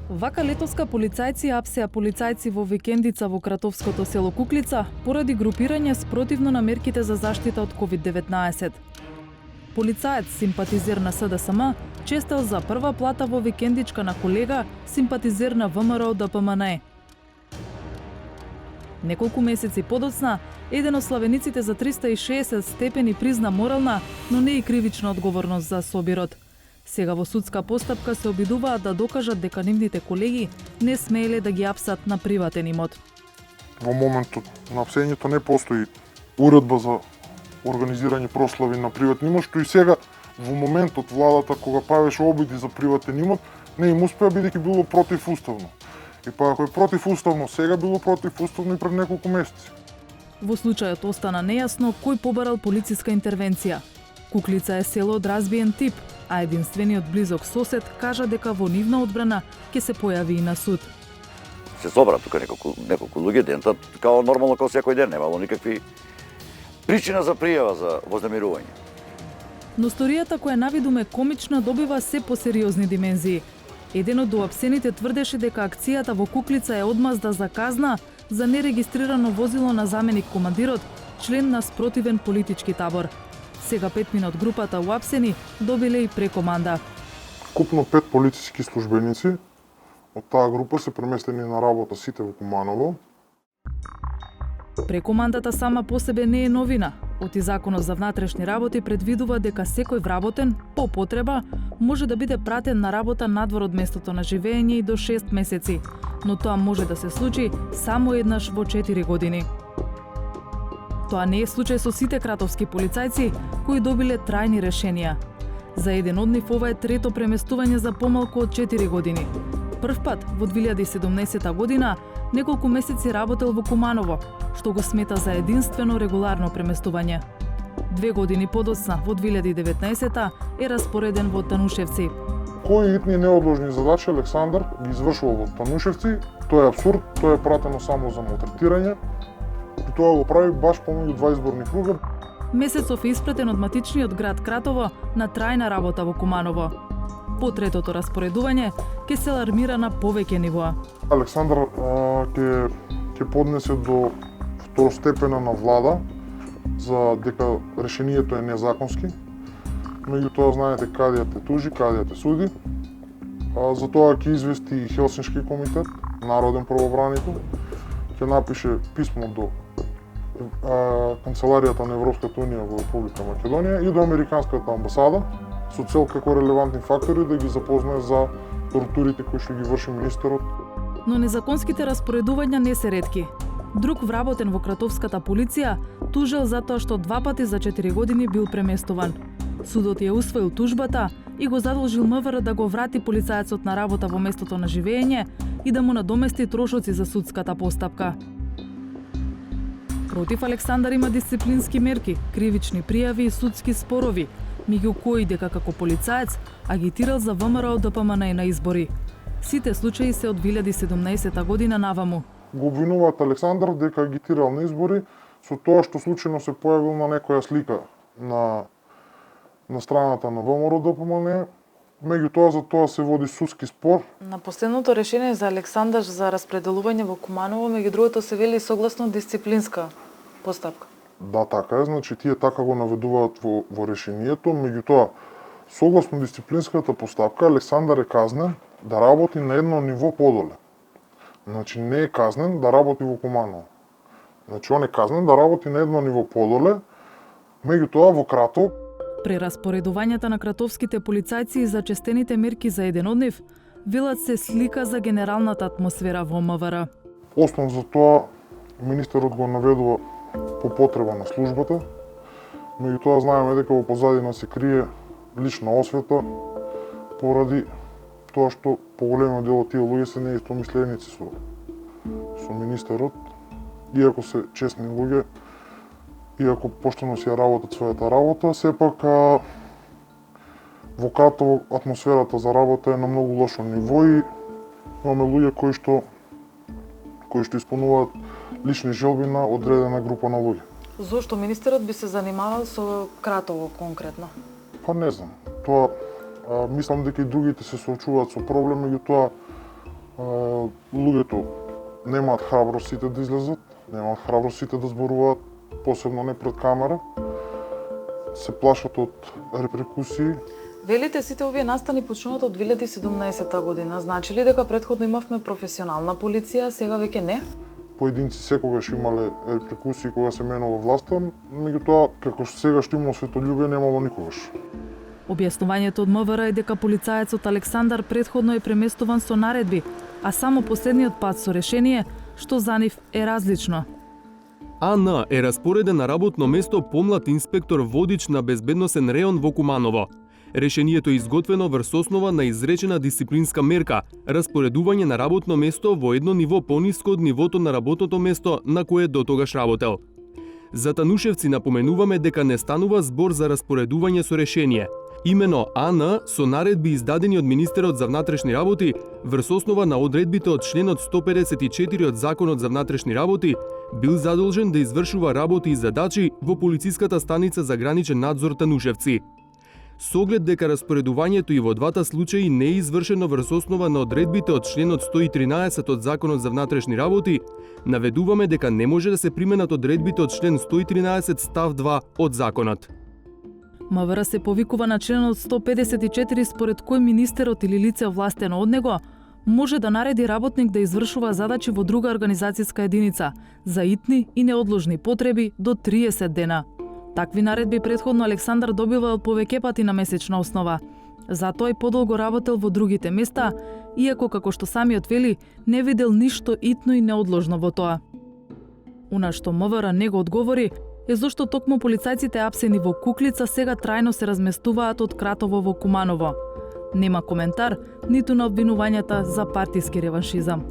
Вака летоска полицајци апсеа полицајци во викендица во кратовското село Куклица поради групирање спротивно на мерките за заштита од COVID-19. Полицаец, симпатизер на СДСМ, честел за прва плата во викендичка на колега, симпатизер на ВМРО ДПМН. Неколку месеци подоцна, еден од славениците за 360 степени призна морална, но не и кривична одговорност за собирот. Сега во судска постапка се обидуваат да докажат дека нивните колеги не смееле да ги апсат на приватен имот. Во моментот на апсењето не постои уредба за организирање прослави на приватен имот, што и сега во моментот владата кога правеше обиди за приватен имот не им успеа бидејќи било противуставно. И па ако е противуставно сега, било противуставно и пред неколку месеци. Во случајот остана нејасно кој побарал полициска интервенција. Куклица е село од разбиен тип, а единствениот близок сосед кажа дека во нивна одбрана ќе се појави и на суд. Се собра тука неколку луѓе дента, као нормално како секој ден, немало никакви причина за пријава за вознемирување. Но сторијата која навидуме комична добива се посериозни димензии. Еден од доапсените тврдеше дека акцијата во Куклица е одмазда за казна за нерегистрирано возило на заменик командирот, член на спротивен политички табор. Сега 5 минут групата уапсени добиле и прекоманда. Купно 5 полициски службеници од таа група се преместени на работа сите во Куманово. Прекомандата сама по себе не е новина. Оти Законот за внатрешни работи предвидува дека секој вработен, по потреба, може да биде пратен на работа надвор од местото на живење и до 6 месеци, но тоа може да се случи само еднаш во 4 години. Тоа не е случај со сите кратовски полицајци кои добиле трајни решенија. За еден од нив ова е трето преместување за помалку од 4 години. Првпат во 2017 година неколку месеци работел во Куманово, што го смета за единствено регуларно преместување. 2 години подоцна, во 2019 е распореден во Танушевци. Кои итни неодложни задачи Александар ги извршувал во Танушевци, тоа е апсурд, тоа е пратено само за малтретирање и тоа го прави баш помеѓу два изборни круга. Месецов е испратен од матичниот град Кратово на трајна работа во Куманово. По третото распоредување ќе се алармира на повеќе нивоа. Александар ќе поднесе до второстепена на влада за дека решението е незаконски. Меѓутоа знаете каде те тужи, каде те суди. За тоа ќе извести и Хелсиншки комитет, народен правобраникот, ќе напише писмо до Канцеларијата на Европската унија во Република Македонија и до Американската амбасада со цел како релевантни фактори да ги запознае за тортурите кои што ги врши министерот. Но незаконските распоредувања не се ретки. Друг вработен во кратовската полиција тужел затоа што 2 пати за 4 години бил преместуван. Судот ја усвоил тужбата и го задолжил МВР да го врати полицајецот на работа во местото на живење и да му надомести трошоци за судската постапка. Против Александар има дисциплински мерки, кривични пријави и судски спорови, меѓу кои дека како полицаец агитирал за ВМРО ДПМН на избори. Сите случаи се од 2017 година наваму. Го обвинуваат Александар дека агитирал на избори со тоа што случајно се појавил на некоја слика на страната на ВМРО ДПМН. Меѓутоа за тоа се води судски спор. На последното решение за Александар за распределување во Куманово, меѓу другото се вели согласно дисциплинска постапка. Да, така е, значи тие така го наведуваат во решението, меѓутоа согласно дисциплинската постапка Александар е казнен да работи на едно ниво подоле. Значи не е казнен да работи во Куманово. Значи он е казнен да работи на едно ниво подоле, меѓутоа во Кратово. Прераспоредувањата на кратовските полицајци и зачестените мерки за еден од нив велат се слика за генералната атмосфера во МВР. Основ за тоа министерот го наведува по потреба на службата. Меѓутоа знаеме дека во позадина се крие лична освета поради тоа што поголемиот дел од тие луѓе се неистомисленици со министерот, иако се честни луѓе, иако поштено си ја работат својата работа, сепак во Кратово атмосферата за работа е на многу лошо ниво и имаме луѓе кои што исполнуваат лични желби на одредена група на луѓе. Зошто министерот би се занимавал со Кратово конкретно? Па не знам. Тоа мислам дека и другите се соочуваат со проблем, меѓутоа Луѓето немаат храброст сите да излезат, немаат храброст сите да зборуваат, посебно не пред камера. Се плашат од репрекусии. Велите сите овие настани почнуваат од 2017 година. Значи ли дека претходно имавме професионална полиција, сега веќе не? Поединци секогаш имале репрекусии кога се менува власта, меѓутоа како што сега што имало светолюбие немало никогаш. Објаснувањето од МВР е дека полицаецот Александар претходно е преместуван со наредби, а само последниот пат со решение, што за нив е различно. АН е распореден на работно место помлад инспектор водич на безбедносен реон во Куманово. Решението е изготвено врз основа на изречена дисциплинска мерка, распоредување на работно место во едно ниво пониско од нивото на работното место на кое дотогаш работел. За Танушевци напоменуваме дека не станува збор за распоредување со решение. Имено АН со наредби издадени од Министерот за внатрешни работи врз основа на одредбите од членот 154 од Законот за внатрешни работи бил задолжен да извршува работи и задачи во полициската станица за граничен надзор Танушевци. Со оглед дека распоредувањето и во двата случаи не е извршено врз основа на одредбите од членот 113 од Законот за внатрешни работи, наведуваме дека не може да се применат одредбите од член 113 став 2 од Законот. МВР се повикува на членот 154 според кој министерот или лице овластено од него може да нареди работник да извршува задачи во друга организацијска единица за итни и неодложни потреби до 30 дена. Такви наредби претходно Александар добивал повеќе пати на месечна основа. Затоа и подолго работел во другите места, иако како што самиот вели, не видел ништо итно и неодложно во тоа. Она што МВР не го одговори е зошто токму полицајците апсени во Куклица сега трајно се разместуваат од Кратово во Куманово. Нема коментар ниту на обвинувањата за партиски реваншизам.